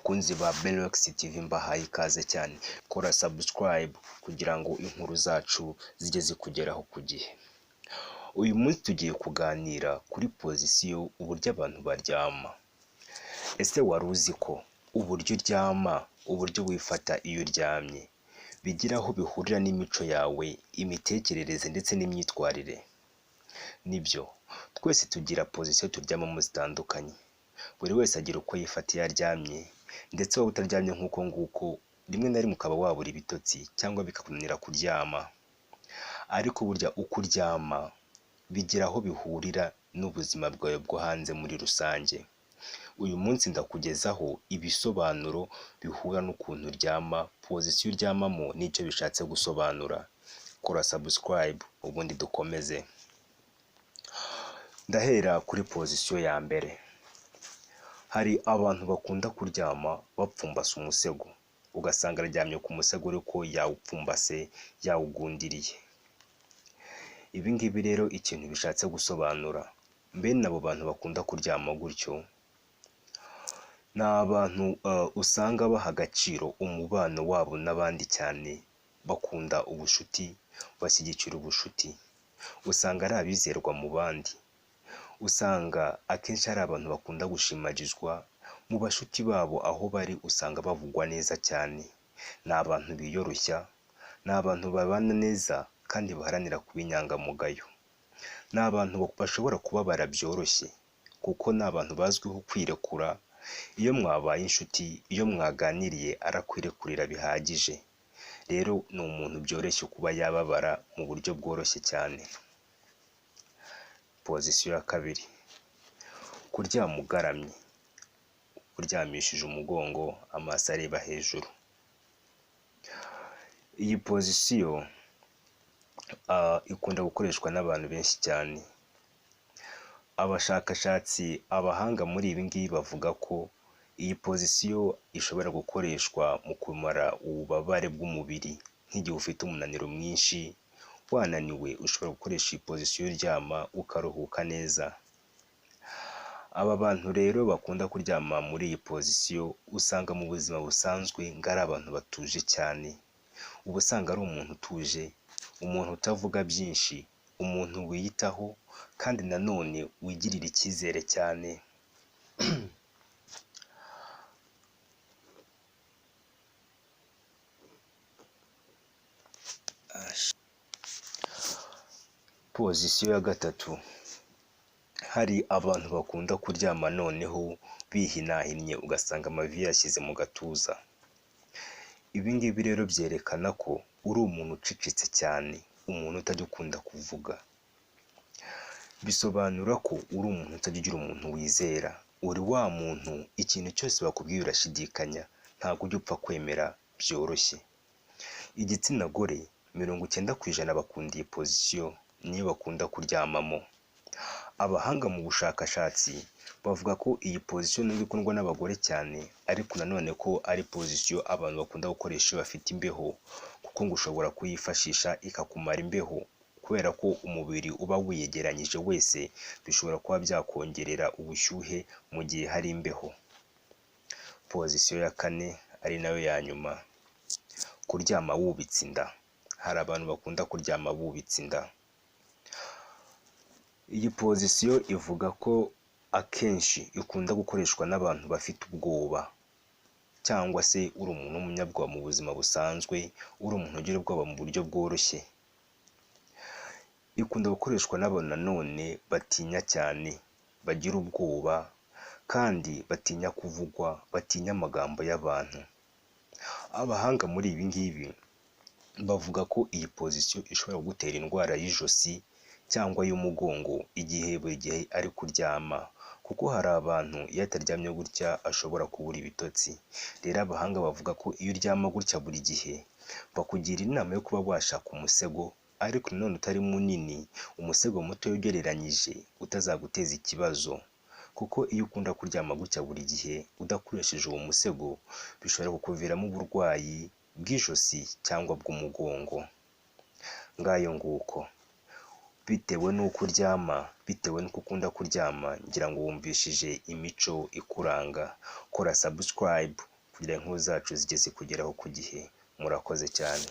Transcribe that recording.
Kunzi ba Belox TV mbahaye ikaze cyane, kora subscribe kugira ngo inkuru zacu zijye zikugeraho ku gihe. Uyu munsi tugiye kuganira kuri pozisiyo uburyo abantu baryama. Ese wari uzi ko uburyo uryama, uburyo wifata iyo uryamye bigira aho bihurira n'imico yawe, imitekerereze ndetse n'imyitwarire? Nibyo, twese tugira pozisiyo turyamamo zitandukanye. Buri wese agira uko yifata iyo aryamye, ndetse wowe utaryamye nk'uko nguko rimwe na rimwe ukaba wabura ibitotsi cyangwa bikakunanira kuryama. Ariko burya uko uryama bigira aho bihurira n'ubuzima bwawe bwo hanze muri rusange. Uyu munsi ndakugezaho ibisobanuro bihura n'ukuntu uryama, pozisiyo uryamamo nicyo bishatse gusobanura. Kora subscribe ubundi dukomeze. Ndahera kuri pozisiyo ya mbere. Hari abantu bakunda kuryama bapfumbase umusego, ugasanga aryamye ku musego ariko yawupfumbase, yawugundiriye. Ibi ngibi rero ikintu bishatse gusobanura, bene abo bantu bakunda kuryama gutyo ni abantu usanga baha agaciro umubano wabo n'abandi cyane, bakunda ubushuti, bashyigikira ubushuti, usanga ari abizerwa mu bandi. Usanga akenshi hari abantu bakunda gushimagizwa mu bashuti babo, aho bari usanga bavugwa neza cyane. Ni abantu biyoroshya, ni abantu babana neza kandi baharanira kuba inyangamugayo. Ni abantu bashobora kubabara byoroshye kuko ni abantu bazwiho kwirekura. Iyo mwabaye inshuti, iyo mwaganiriye arakwirekurira bihagije. Rero ni umuntu byoroshye kuba yababara mu buryo bworoshye cyane. Pozisiyo ya kabiri, kuryama ugaramye, uryamishije umugongo, amaso areba hejuru. Iyi pozisiyo ikunda gukoreshwa n'abantu benshi cyane. Abashakashatsi, abahanga muri ibi ngibi bavuga ko iyi pozisiyo ishobora gukoreshwa mu kumara ububabare bw'umubiri, nk'igihe ufite umunaniro mwinshi, wananiwe ushobora gukoresha iyi pozisiyo uryama ukaruhuka neza. Aba bantu rero bakunda kuryama muri iyi pozisiyo usanga mu buzima busanzwe ngo ari abantu batuje cyane. Uba usanga ari umuntu utuje, umuntu utavuga byinshi, umuntu wiyitaho kandi nanone wigirira icyizere cyane. Pozisiyo ya gatatu, hari abantu bakunda kuryama noneho bihinahinnye, ugasanga amavi yashyize mu gatuza. Ibi ngibi rero byerekana ko uri umuntu ucecetse cyane, umuntu utajya ukunda kuvuga. Bisobanura ko uri umuntu utajya ugira umuntu wizera. Uri wa muntu ikintu cyose bakubwiye urashidikanya, ntabwo ujya upfa kwemera byoroshye. Igitsina gore 90% bakunda iyi pozisiyo, niyo bakunda kuryamamo. Abahanga mu bushakashatsi bavuga ko iyi pozisiyo nubwo ikundwa n'abagore cyane, ariko nanone ko ari pozisiyo abantu bakunda gukoresha iyo bafite imbeho, kuko ngo ushobora kuyifashisha ikakumara imbeho, kubera ko umubiri uba wiyegeranyije wese, bishobora kuba byakongerera ubushyuhe mu gihe hari imbeho. Pozisiyo ya kane ari nayo ya nyuma, kuryama wubitse inda. Hari abantu bakunda kuryama bubitse inda. Iyi pozisiyo ivuga ko akenshi ikunda gukoreshwa n'abantu bafite ubwoba, cyangwa se uri umuntu w'umunyabwoba mu buzima busanzwe, uri umuntu ugira ubwoba mu buryo bworoshye. Ikunda gukoreshwa n'abantu nanone batinya cyane, bagira ubwoba kandi batinya kuvugwa, batinya amagambo y'abantu. Abahanga muri ibi ngibi bavuga ko iyi pozisiyo ishobora kugutera indwara y'ijosi cyangwa y'umugongo igihe buri gihe ari kuryama, kuko hari abantu iyo ataryamye gutya ashobora kubura ibitotsi. Rero abahanga bavuga ko iyo uryama gutya buri gihe, bakugira inama yo kuba washaka umusego, ariko nanone utari munini, umusego muto ugereranyije utazaguteza ikibazo, kuko iyo ukunda kuryama gutya buri gihe udakoresheje uwo musego, bishobora kukuviramo uburwayi bw'ijosi cyangwa bw'umugongo. Ngayo nguko. bitewe n'uko uryama, bitewe n'uko ukunda kuryama, ngira ngo wumvishije imico ikuranga. Kora subscribe kugira inkuru zacu zijye zikugeraho ku gihe. Murakoze cyane.